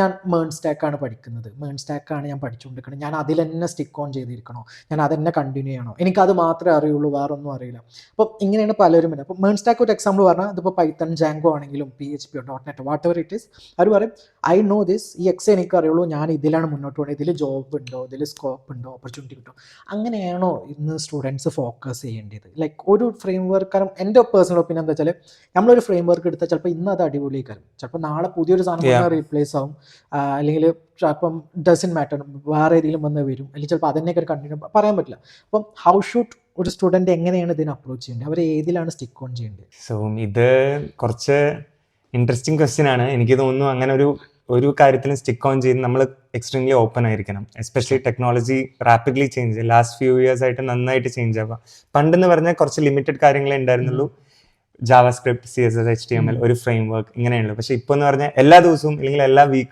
ഞാൻ മേൺ സ്റ്റാക്കാണ് പഠിക്കുന്നത്, മേൺ സ്റ്റാക്കാണ് ഞാൻ പഠിച്ചുകൊണ്ടിരിക്കുന്നത്, ഞാൻ അതിൽ തന്നെ സ്റ്റിക്ക് ഓൺ ചെയ്തിരിക്കണോ, ഞാൻ അതെന്നെ കണ്ടിന്യൂ ചെയ്യണോ, എനിക്കത് മാത്രമേ അറിയുള്ളൂ, വേറൊന്നും അറിയില്ല. അപ്പം ഇങ്ങനെയാണ് പലരും വരുന്നത്. അപ്പോൾ മേൺ സ്റ്റാക്ക് ഒരു എക്സാമ്പിൾ പറഞ്ഞാൽ അതിപ്പോൾ പൈത്തൺ, ജാങ്കോ ആണെങ്കിലും PHP .NET whatever it is, അവർ പറയും ഐ നോ ദിസ്, ഈ എക്സ് എനിക്ക് അറിയുള്ളൂ, ഞാൻ ഇതിലാണ് മുന്നോട്ട് പോകുന്നത്, ഇതിൽ ജോബ് ഉണ്ടോ, ഇതിൽ സ്കോപ്പ് ഉണ്ടോ, ഓപ്പർച്യൂണിറ്റി കിട്ടുമോ. അങ്ങനെയാണോ ഇന്ന് സ്റ്റുഡൻസ് ഫോക്കസ് ചെയ്യേണ്ടത്? ലൈക്ക് ഒരു ഫ്രെയിം വർക്ക്, കാരണം എൻ്റെ പേഴ്സണൽ ഒപ്പീനിയൻ എന്താ വെച്ചാൽ, നമ്മളൊരു ഫ്രെയിം വർക്ക് എടുത്താൽ ചിലപ്പോൾ ഇന്ന് അത് അടിപൊളിയായിരിക്കും, ചിലപ്പോൾ നാളെ പുതിയൊരു സാധനം റീപ്ലേസ് ആവും, അല്ലെങ്കിൽ ചിലപ്പം ഡസൻ മാറ്റർ വേറെ ഏതെങ്കിലും വന്ന് വരും, അല്ലെങ്കിൽ ചിലപ്പോൾ അതിനൊക്കെ ഒരു കണ്ടിന്യൂ പറയാൻ പറ്റില്ല. അപ്പം ഹൗ ഷുഡ് ഒരു സ്റ്റുഡൻറ്റ് എങ്ങനെയാണ് ഇതിനെ അപ്രോച്ച് ചെയ്യേണ്ടത്, അവർ ഏതിലാണ് സ്റ്റിക്ക് ഓൺ ചെയ്യേണ്ടത്? സോ ഇത് കുറച്ച് ഇൻട്രസ്റ്റിംഗ് ക്വസ്റ്റ്യൻ ആണ്. എനിക്ക് തോന്നുന്നു അങ്ങനെ ഒരു കാര്യത്തിലും സ്റ്റിക്ക് ഓൺ ചെയ്ത് നമ്മൾ എക്സ്ട്രീംലി ഓപ്പൺ ആയിരിക്കണം. Especially technology rapidly change, last few years ആയിട്ട് നന്നായിട്ട് ചേഞ്ച് ആവുക. പണ്ടെന്ന് പറഞ്ഞാൽ കുറച്ച് ലിമിറ്റഡ് കാര്യങ്ങളെ ഉണ്ടായിരുന്നുള്ളൂ, ജാവാസ്ക്രിപ്റ്റ്, CSS, HTML, ഒരു ഫ്രെയിം വർക്ക് ഇങ്ങനെയുള്ളൂ. പക്ഷെ ഇപ്പോൾ എന്ന് പറഞ്ഞാൽ എല്ലാ ദിവസവും അല്ലെങ്കിൽ എല്ലാ വീക്കും